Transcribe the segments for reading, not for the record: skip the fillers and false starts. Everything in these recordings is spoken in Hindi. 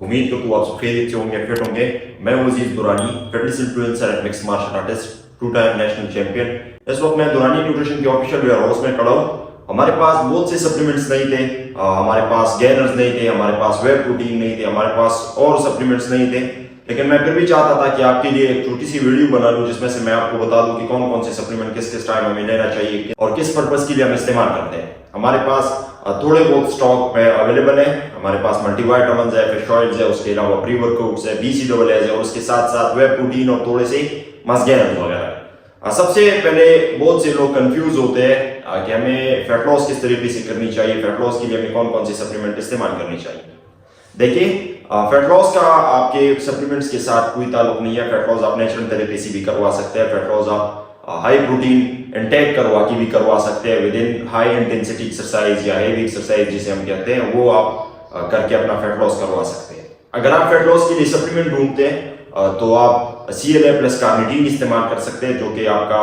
उम्मीद करता हूँ आप सब खैरियत से होंगे, फिट होंगे। मैं Wazir Durrani, fitness influencer and mix martial artist, 2 time national champion. इस वक्त मैं दुरानी न्यूट्रिशन के ऑफिशियल वेयर हाउस में खड़ा हूँ। हमारे पास बहुत से सप्लीमेंट्स नहीं थे, हमारे पास गेनर्स नहीं थे, हमारे पास वे प्रोटीन नहीं थे, हमारे पास और सप्लीमेंट्स नहीं थे, लेकिन मैं फिर भी चाहता था कि आपके लिए एक छोटी सी वीडियो बना लूं जिसमें से मैं आपको बता दूं कि कौन कौन से सप्लीमेंट किस किस टाइम हमें लेना चाहिए और किस पर्पस के लिए हम इस्तेमाल करते हैं। हमारे पास थोड़े बहुत स्टॉक में अवेलेबल है। हमारे पास मल्टीवाइटामिन्स है, फिश ऑयल्स है, उसके अलावा प्री वर्कआउट्स है, BCAAs है और उसके साथ साथ वे प्रोटीन और थोड़े से मस्ट गेनर्स वगैरह। सबसे पहले बहुत से लोग कंफ्यूज होते हैं कि हमें फैट लॉस किस तरीके से करनी चाहिए, फैट लॉस के लिए हमें कौन कौन से सप्लीमेंट इस्तेमाल करनी चाहिए। देखिए, फैट लॉस का आपके सप्लीमेंट्स के साथ कोई ताल्लुक नहीं है। फैट लॉस आप नेचुरल तरीके से भी करवा सकते हैं। फैट लॉस आप हाई प्रोटीन इंटेक करवा के भी करवा सकते हैं। With in high intensity exercise या हेवी एक्सरसाइज जिसे हम कहते हैं, वो आप करके अपना फैट लॉस करवा सकते हैं। अगर आप फैट लॉस के लिए सप्लीमेंट ढूंढते हैं तो आप CLA प्लस कार्निटीन इस्तेमाल कर सकते हैं, जो कि आपका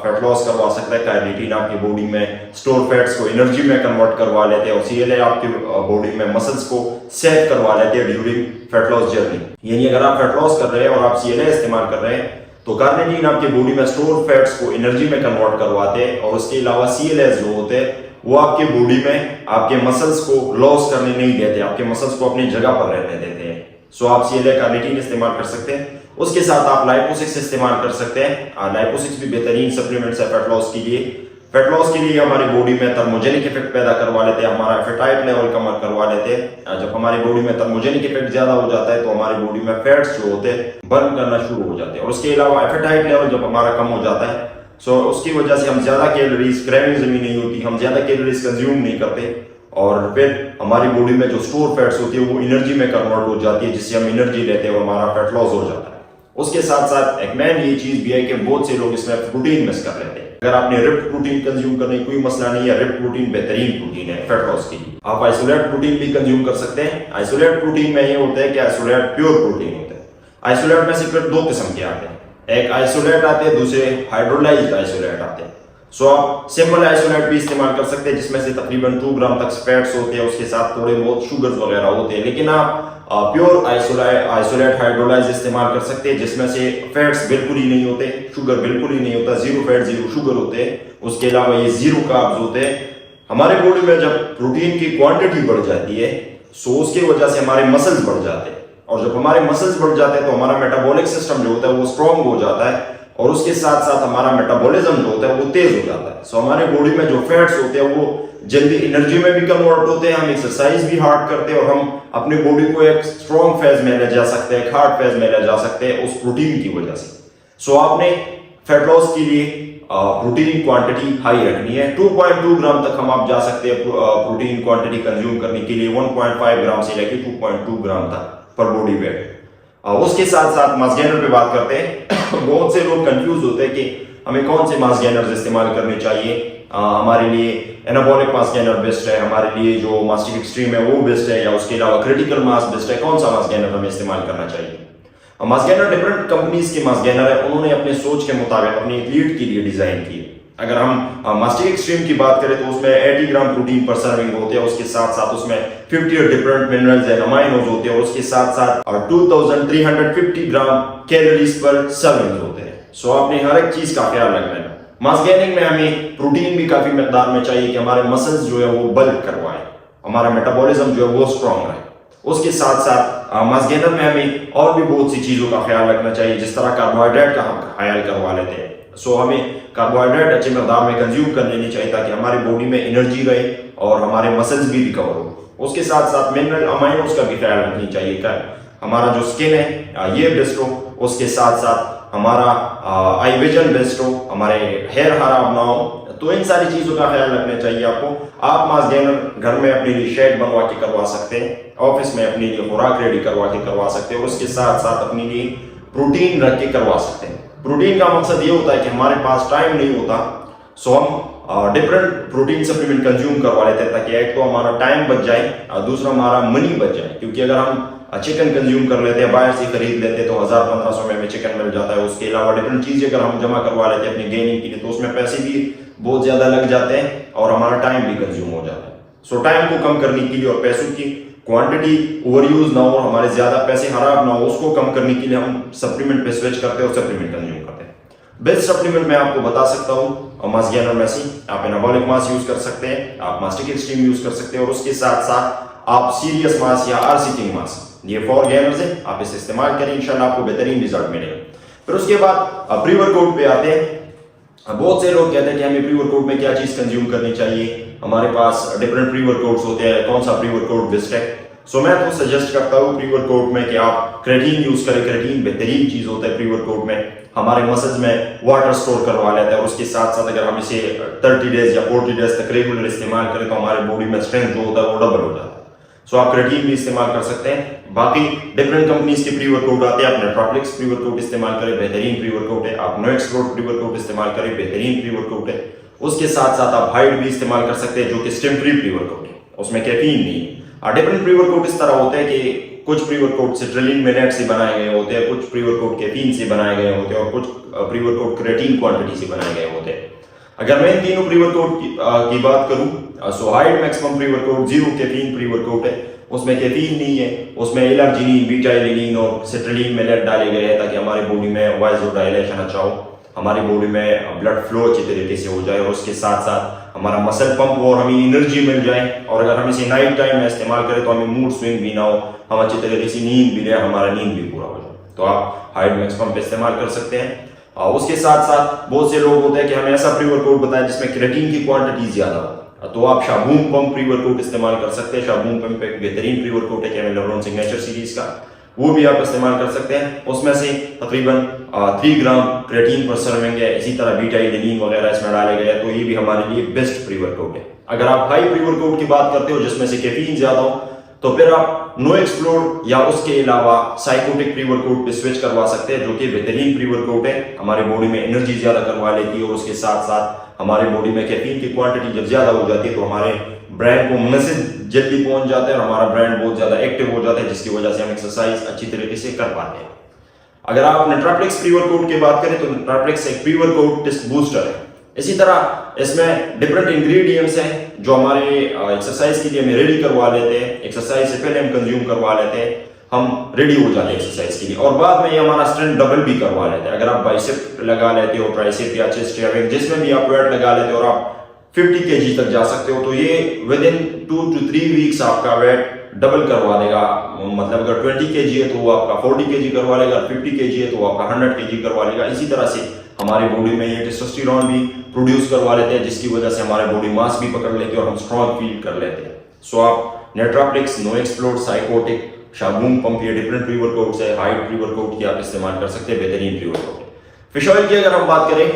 फैट लॉस करवा सकता है। कार्निटीन आपकी बॉडी में स्टोर फैट्स को एनर्जी में कन्वर्ट करवा लेते हैं और CLA आपकी बॉडी में मसल्स को सेव करवा लेते हैं ड्यूरिंग फैट लॉस जर्नी। यानी अगर आप फैट लॉस कर रहे हैं और आप CLA इस्तेमाल कर रहे हैं तो कार्निटीन आपकी बॉडी में स्टोर फैट्स को एनर्जी में कन्वर्ट करवाते हैं और उसके अलावा CLAs जो होते हैं वो आपके बॉडी में आपके मसल्स को लॉस करने नहीं देते, आपके मसल्स को अपनी जगह पर रहने देते हैं। सो आप CLA कार्निटीन इस्तेमाल कर सकते हैं। उसके साथ आप लाइपोसिक्स इस्तेमाल कर सकते हैं। लाइपोसिक्स भी बेहतरीन सप्लीमेंट्स है फैट लॉस के लिए। फैट लॉस के लिए हमारी बॉडी में थर्मोजेनिक इफेक्ट पैदा करवा लेते हैं, हमारा एपेटाइट लेवल कम करवा लेते हैं। जब हमारी बॉडी में थर्मोजेनिक इफेक्ट ज्यादा हो जाता है तो हमारी बॉडी में फैट्स जो होते हैं बर्न करना शुरू हो जाते हैं। और उसके अलावा एपेटाइट लेवल जब हमारा कम हो जाता है सो उसकी वजह से हम ज्यादा कैलोरीज, क्रेविंग्स भी नहीं होती, हम ज्यादा कैलोरीज कंज्यूम नहीं करते और फिर हमारी बॉडी में जो स्टोर फैट्स होती है वो एनर्जी में कन्वर्ट हो जाती है, जिससे हम एनर्जी लेते हैं और हमारा फैट लॉस हो जाता है। उसके साथ साथ एक मेन ये चीज भी है कि बहुत से लोग इसमें प्रोटीन मिस कर लेते हैं। अगर आपने रिप्ड प्रोटीन कंज्यूम करने कोई मसला नहीं है। रिप्ड प्रोटीन बेहतरीन प्रोटीन है फैट लॉस के लिए। आप आइसोलेट प्रोटीन भी कंज्यूम कर सकते हैं। आइसोलेट प्रोटीन में ये होता है कि आइसोलेट प्योर प्रोटीन होता है। आइसोलेट में से फिर 2 किस्म के आते हैं, एक आइसोलेट आते हैं, दूसरे हाइड्रोलाइज्ड आइसोलेट आते हैं। सो आप सिंपल आइसोलेट भी इस्तेमाल कर सकते हैं जिसमें से तकरीबन 2 ग्राम तक फैट्स होते हैं, उसके साथ थोड़े बहुत शुगर्स वगैरह होते हैं। लेकिन आप प्योर आइसोलेट हाइड्रोलाइज इस्तेमाल कर सकते हैं जिसमें से फैट्स बिल्कुल ही नहीं होते, शुगर बिल्कुल ही नहीं होता, 0 फैट 0 शुगर होते हैं। उसके अलावा ये 0 कार्ब्स होते हैं। हमारे बॉडी में जब प्रोटीन की क्वांटिटी बढ़ जाती है सो उसकी वजह से हमारे मसल्स बढ़ जाते हैं और जब हमारे मसल्स बढ़ जाते हैं तो हमारा मेटाबॉलिक सिस्टम जो होता है वो स्ट्रांग हो जाता है और उसके साथ साथ हमारा मेटाबॉलिज्म जो होता है वो तेज हो जाता है। सो हमारे बॉडी में जो फैट्स होते हैं वो जल्दी एनर्जी में भी कन्वर्ट होते हैं, हम एक्सरसाइज भी हार्ड करते हैं और हम अपनी बॉडी को एक स्ट्रांग फेज में ले जा सकते हैं, एक हार्ड फेज में ले जा सकते हैं उस प्रोटीन की वजह से। सो आपने फैट लॉस के लिए प्रोटीन क्वांटिटी हाई रखनी है। 2.2 ग्राम तक हम आप जा सकते हैं प्रोटीन क्वांटिटी कंज्यूम करने के लिए, 1.5 ग्राम से लेकर 2.2 ग्राम तक पर बॉडी वेट। उसके साथ साथ मास गेनर पे बात करते हैं। बहुत से लोग कंफ्यूज होते हैं कि हमें कौन से मास गेनर्स इस्तेमाल करने चाहिए। हमारे लिए एनाबॉलिक मास गेनर बेस्ट है, हमारे लिए जो मास्टिक एक्सट्रीम है वो बेस्ट है, या उसके अलावा क्रिटिकल मास बेस्ट है, कौन सा मास गेनर हमें इस्तेमाल करना चाहिए। मास गेनर डिफरेंट कंपनीज के मास गेनर है, उन्होंने अपने सोच के मुताबिक अपने एथलीट के लिए डिजाइन किए। अगर हम मास्टिक एक्सट्रीम की बात करें तो उसमें 80 ग्राम प्रोटीन पर सर्विंग होते हैं, उसके साथ साथ उसमें 50 डिफरेंट मिनरल्स एंड अमाइनोज होते हैं और उसके साथ साथ 2350 ग्राम कैलोरीज पर सर्विंग होते हैं। सो आपने हर एक चीज का ख्याल रखना है। मास गेनिंग में हमें प्रोटीन भी काफी मिकदार में चाहिए कि हमारे मसल्स जो है वो बल्क करवाए, हमारा मेटाबॉलिज्म जो है वो स्ट्रांग रहे। उसके साथ साथ मास गेनर में हमें और भी बहुत सी चीजों का ख्याल रखना चाहिए, जिस तरह कार्बोहाइड्रेट का हम ख्याल करवा लेते हैं। सो हमें कार्बोहाइड्रेट अच्छे मकदार में कंज्यूम कर लेनी चाहिए ताकि हमारी बॉडी में एनर्जी रहे और हमारे मसल्स भी रिकवर हो। उसके साथ साथ मिनरल अमाइनोज का भी ख्याल रखनी चाहिए कि हमारा जो स्किन है ये बेस्ट हो, उसके साथ साथ हमारा आई विजन बेस्ट हो, हमारे हेयर खराब ना हो। तो इन सारी चीजों का ख्याल रखना चाहिए आपको। आप मास गेनर घर में अपने लिए शेड बनवा के करवा सकते हैं, ऑफिस में अपने लिए खुराक रेडी करवा के करवा सकते हैं और उसके साथ साथ अपने लिए प्रोटीन रख के करवा सकते हैं। प्रोटीन का मकसद ये होता है कि हमारे पास टाइम नहीं होता सो हम डिफरेंट प्रोटीन सप्लीमेंट कंज्यूम करवा लेते हैं ताकि एक तो हमारा टाइम बच जाए, दूसरा हमारा मनी बच जाए। क्योंकि अगर हम चिकन कंज्यूम कर लेते हैं, बाहर से खरीद लेते हैं तो 1000-1500 में हमें चिकन मिल जाता है। उसके अलावा डिफरेंट चीजें अगर हम जमा करवा लेते हैं अपनी गेनिंग के लिए तो उसमें पैसे भी बहुत ज्यादा लग जाते हैं और हमारा टाइम भी कंज्यूम हो जाता है। सो टाइम को कम करने के लिए और पैसों की क्वांटिटी ओवरयूज ना हो, हमारे ज्यादा पैसे खराब ना हो, उसको कम करने के लिए हम सप्लीमेंट पे स्विच करते हैं और सप्लीमेंट कंज्यूम करते हैं। बेस्ट सप्लीमेंट मैं आपको बता सकता हूँ मास गेनर मैसी। आप एनाबॉलिक मास यूज कर सकते हैं, आप मास्टिक एक्सट्रीम यूज कर सकते हैं और उसके साथ साथ आप सीरियस मास या आरसीटिंग मास, ये 4 गेनर्स हैं, आप इसे इस्तेमाल करें, इंशाल्लाह आपको बेहतरीन रिजल्ट मिलेगा। फिर उसके बाद प्री वर्कआउट पे आते हैं। बहुत से लोग कहते हैं कि हमें प्री वर्कआउट में क्या चीज कंज्यूम करनी चाहिए, हमारे पास डिफरेंट प्री वर्कआउट्स होते हैं, कौन सा प्री वर्कआउट बेस्ट है। सो मैं तो सजेस्ट करता हूँ प्री वर्कआउट में कि आप क्रेटीन यूज करें। क्रेटीन बेहतरीन चीज होता है प्री वर्कआउट में, हमारे मसल्स में वाटर स्टोर करवा लेता है और उसके साथ साथ अगर हम इसे 30 डेज या 40 डेज तक रेगुलर इस्तेमाल करें तो हमारे बॉडी में स्ट्रेंथ जो होता है वो डबल हो जाता है। सो आप क्रेटीन भी इस्तेमाल कर सकते हैं। बाकी डिफरेंट कंपनीज के प्री वर्कआउट आते हैं, आप नेट्रोप्लिक्स प्री वर्कआउट इस्तेमाल करें, बेहतरीन प्री वर्कआउट है। आप नो एक्सप्लोर प्री वर्कआउट इस्तेमाल करें, बेहतरीन प्री वर्कआउट है। उसके साथ साथ आप हाइड भी इस्तेमाल कर सकते हैं जो कि स्टिम फ्री प्री वर्कआउट है, उसमें कैफीन नहीं है। डिफरेंट प्री वर्कआउट इस तरह होते हैं कि कुछ प्री वर्कआउट सिट्रलिन मिलेट से बनाए गए होते हैं, कुछ प्री वर्कआउट कैफीन से बनाए गए होते हैं और कुछ प्री वर्कआउट क्रेटीन क्वांटिटी से बनाए गए होते हैं। अगर मैं इन तीनों प्री वर्कआउट की बात करूं, so Hyde maximum pre workout 0 caffeine pre workout है, उसमें कैफीन नहीं है, उसमें एलर्जिनिन, बीटा एलिनिन और सिट्रलिन मिलेट डाले गए हैं ताकि हमारी बॉडी में वाइजोडाइलेशन अच्छा हो, हमारी बॉडी में ब्लड फ्लो अच्छी तरीके से हो जाए और उसके साथ साथ हमारा मसल पंप हो और हमें एनर्जी मिल जाए। और अगर हम इसे नाइट टाइम में इस्तेमाल करें तो हमें मूड स्विंग भी ना हो, हम अच्छी तरीके से नींद भी ले, हमारा नींद भी पूरा हो जाए। तो आप हाइड मैक्सिमम पे इस्तेमाल कर सकते हैं। उसके साथ साथ बहुत से लोग होते हैं कि हमें ऐसा प्री वर्कआउट बताएं जिसमें क्रेटीन की क्वांटिटी ज्यादा हो, तो आप शाबूम पंप प्री वर्कआउट इस्तेमाल कर सकते हैं। शाबूम पंप एक बेहतरीन प्री वर्कआउट है कैमल लेब्रॉन सिग्नेचर सीरीज का, वो भी आप इस्तेमाल कर सकते हैं। उसमें से तकरीबन 3 ग्राम क्रेटीन पर सर्विंग है, इसी तरह बीटा एलिनिन वगैरह इसमें डाले गए हैं, तो ये भी हमारे लिए बेस्ट प्री वर्कआउट है। अगर आप हाई प्री वर्कआउट की बात करते हो जिसमें से कैफीन ज्यादा हो तो फिर आप नो एक्सप्लोर या उसके अलावा साइकोटिक प्री वर्कआउट पे स्विच करवा सकते हैं जो कि बेहतरीन प्री वर्कआउट है, हमारे बॉडी में एनर्जी ज्यादा करवा लेती है और उसके साथ साथ हमारे बॉडी में कैफीन की क्वांटिटी जब ज्यादा हो जाती है तो हमारे ब्रेन को मैसेज जल्दी पहुंच जाता है और हमारा ब्रेन बहुत ज्यादा एक्टिव हो जाता है, जिसकी वजह से हम एक्सरसाइज अच्छी तरीके से कर पाते हैं। अगर आप नेट्रोप्लिक्स प्री वर्कआउट की बात करें तो नेट्रोप्लिक्स एक प्री वर्कआउट टेस्ट बूस्टर है। इसी तरह इसमें डिफरेंट इंग्रेडिएंट्स हैं जो हमारे एक्सरसाइज के लिए हमें रेडी करवा लेते हैं, एक्सरसाइज से पहले हम कंज्यूम करवा लेते हैं, हम रेडी हो जाते हैं एक्सरसाइज के लिए और बाद में ये हमारा स्ट्रेंथ डबल भी करवा लेते हैं। अगर आप बाइसेप लगा लेते हो, ट्राइसेप या चेस्ट या वेट जिसमें भी आप वेट लगा लेते हो और आप 50 kg तक जा सकते हो तो ये विद इन 2 to 3 वीक्स आपका वेट डबल करवा देगा। मतलब अगर 20 kg है तो वो आपका 40 kg करवा लेगा, 50 kg है तो वो आपका 100 kg करवा लेगा। इसी तरह से हमारी बॉडी में ये टेस्टोस्टेरोन भी प्रोड्यूस करवा लेते हैं जिसकी वजह से हमारे बॉडी मास भी पकड़ लेते हैं और हम स्ट्रॉन्ग फील कर लेते हैं। सो आप नेट्रोप्लिक्स, नो एक्सप्लोर, साइकोटिक, शाबूम पंप ये डिफरेंट प्री वर्कआउट्स है, हाइड प्री वर्कआउट की आप इस्तेमाल कर सकते हैं, बेहतरीन प्री वर्कआउट। फिश ऑयल की अगर हम बात करें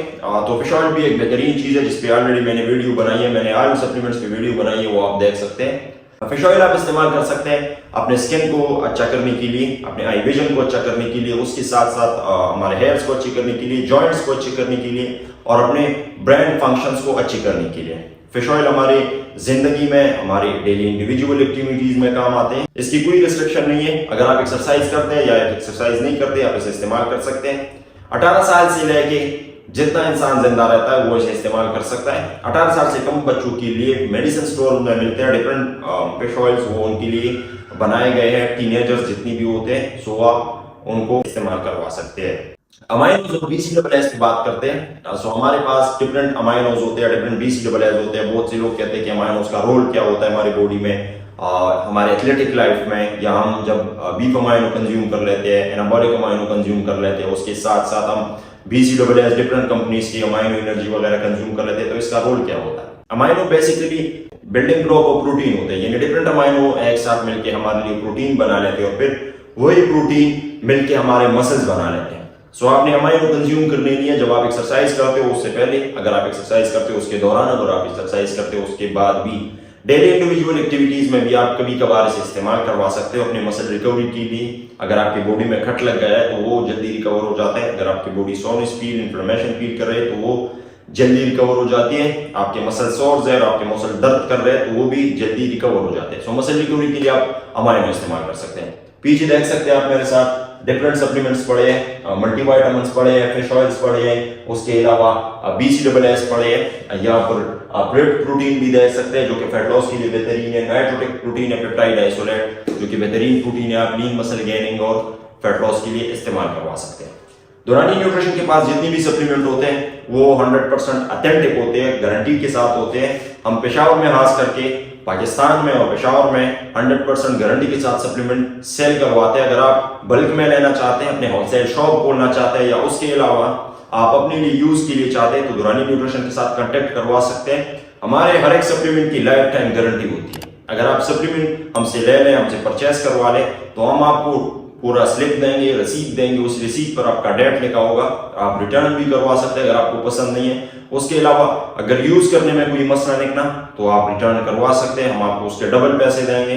तो फिश ऑयल भी एक बेहतरीन चीज है जिसपे ऑलरेडी मैंने वीडियो बनाई है, मैंने ऑयल सप्लीमेंट्स पे वीडियो बनाई है, वो आप देख सकते हैं। फिश ऑयल आप इस्तेमाल कर सकते हैं अपने स्किन को अच्छा करने के लिए, अपने आई विजन को अच्छा करने के लिए, उसके साथ साथ हमारे हेयर्स को अच्छी करने के लिए, जॉइंट्स को अच्छी करने के लिए और अपने ब्रेन फंक्शंस को अच्छी करने के लिए। फिश ऑयल हमारे जिंदगी में, हमारी डेली इंडिविजुअल एक्टिविटीज में काम आते हैं। इसकी कोई रिस्ट्रिक्शन नहीं है, अगर आप एक्सरसाइज करते हैं या एक्सरसाइज नहीं करते आप इसे इस्तेमाल कर सकते हैं। 18 साल से लेके जितना इंसान जिंदा रहता है वो इसे इस्तेमाल कर सकता है। 18 साल से कम बच्चों के लिए मेडिसिन स्टोर में मिलते हैं डिफरेंट फिश ऑयल्स, वो उनके लिए बनाए गए हैं। टीनेजर्स जितनी भी होते हैं सो आप उनको इस्तेमाल करवा सकते हैं। अमाइनोज और BCAAs की बात करते हैं, सो हमारे पास डिफरेंट अमाइनोज होते हैं, डिफरेंट BCAAs होते हैं। बहुत से लोग कहते हैं कि अमाइनोज का रोल क्या होता है हमारी बॉडी में, हमारे एथलेटिक लाइफ में, या हम जब बीफ अमाइनो कंज्यूम कर लेते हैं, एनाबॉलिक अमाइनो कंज्यूम कर लेते हैं, उसके साथ साथ हम BCAAs डिफरेंट कंपनीज की अमाइनो एनर्जी वगैरह कंज्यूम कर लेते हैं, तो इसका रोल क्या होता है। Amino basically building block of protein होते हैं, यानी डिफरेंट अमाइनो एक साथ मिलकर हमारे लिए प्रोटीन बना लेते हैं और फिर वही प्रोटीन मिलकर हमारे मसल्स बना लेते हैं। सो आपने अमाइनो कंज्यूम करने लिए जब आप एक्सरसाइज करते हो उससे पहले, अगर आप एक्सरसाइज करते हो उसके दौरान, अगर आप एक्सरसाइज करते हो उसके बाद भी, डेली इंडिविजुअल एक्टिविटीज में भी आप कभी कभार इसे इस्तेमाल करवा सकते हो अपने मसल रिकवरी के लिए। अगर आपकी बॉडी में खट लग गया है तो वो जल्दी रिकवर हो जाता है। अगर आपकी body soreness feel, inflammation feel कर रहे हैं तो वो जल्दी रिकवर हो जाती है। आपके मसल सोर्स है और आपके मसल दर्द कर रहे हैं तो वो भी जल्दी रिकवर हो जाते हैं। सो मसल रिकवरी के लिए आप अमाइनो इस्तेमाल कर सकते हैं। पीछे देख सकते हैं आप मेरे साथ डिफरेंट सप्लीमेंट्स पड़े हैं, मल्टीवाइटामिन्स पड़े हैं, फिश ऑयल्स पड़े हैं, उसके अलावा BCAAs पड़े हैं। यहाँ पर आप रेड प्रोटीन भी देख सकते हैं जो कि फैट लॉस के लिए बेहतरीन है, नाइट्रोटिक प्रोटीन है, पेप्टाइड आइसोलेट जो कि बेहतरीन प्रोटीन है, आप लीन मसल गेनिंग और फैट लॉस के लिए इस्तेमाल करवा सकते हैं। दुरानी न्यूट्रिशन के पास जितनी भी सप्लीमेंट होते हैं वो 100% ऑथेंटिक होते हैं, गारंटी के साथ होते हैं। हम पेशावर में खास करके पाकिस्तान में और पेशावर में 100% गारंटी के साथ सप्लीमेंट सेल करवाते हैं। अगर आप बल्क में लेना चाहते हैं, अपने होलसेल शॉप खोलना चाहते हैं या उसके अलावा आप अपने लिए यूज के लिए चाहते हैं तो दुरानी न्यूट्रिशन के साथ कांटेक्ट करवा सकते हैं। हमारे हर एक सप्लीमेंट की लाइफ टाइम गारंटी होती है। अगर आप सप्लीमेंट हमसे ले लें, हमसे परचेस करवा लें तो हम आपको पूरा स्लिप देंगे, रसीद देंगे, उस रसीद पर आपका डेट लिखा होगा, आप रिटर्न भी करवा सकते हैं अगर आपको पसंद नहीं है। उसके अलावा अगर यूज करने में कोई मसला निकला तो आप रिटर्न करवा सकते हैं, हम आपको उसके डबल पैसे देंगे।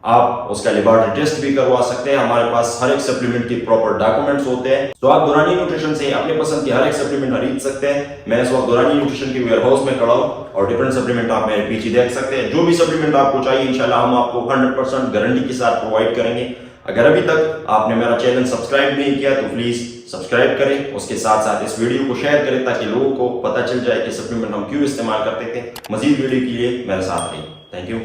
आप उसका लेबोरेटरी टेस्ट भी करवा सकते हैं, हमारे पास हर एक सप्लीमेंट के प्रॉपर डॉक्यूमेंट्स होते हैं। तो आप दुरानी न्यूट्रिशन से अपने पसंद की हर एक सप्लीमेंट खरीद सकते हैं। मैं इस वक्त दुरानी न्यूट्रिशन के वेयर हाउस में खड़ा हूं और डिफरेंट सप्लीमेंट आप मेरे पीछे देख सकते हैं। जो भी सप्लीमेंट आपको चाहिए इंशाल्लाह हम आपको 100% गारंटी के साथ प्रोवाइड करेंगे। अगर अभी तक आपने मेरा चैनल सब्सक्राइब नहीं किया तो प्लीज सब्सक्राइब करें, उसके साथ साथ इस वीडियो को शेयर करें ताकि लोगों को पता चल जाए कि सप्लीमेंट हम क्यों इस्तेमाल करते थे। मजीद वीडियो के लिए मेरे साथ रहिए। Thank you.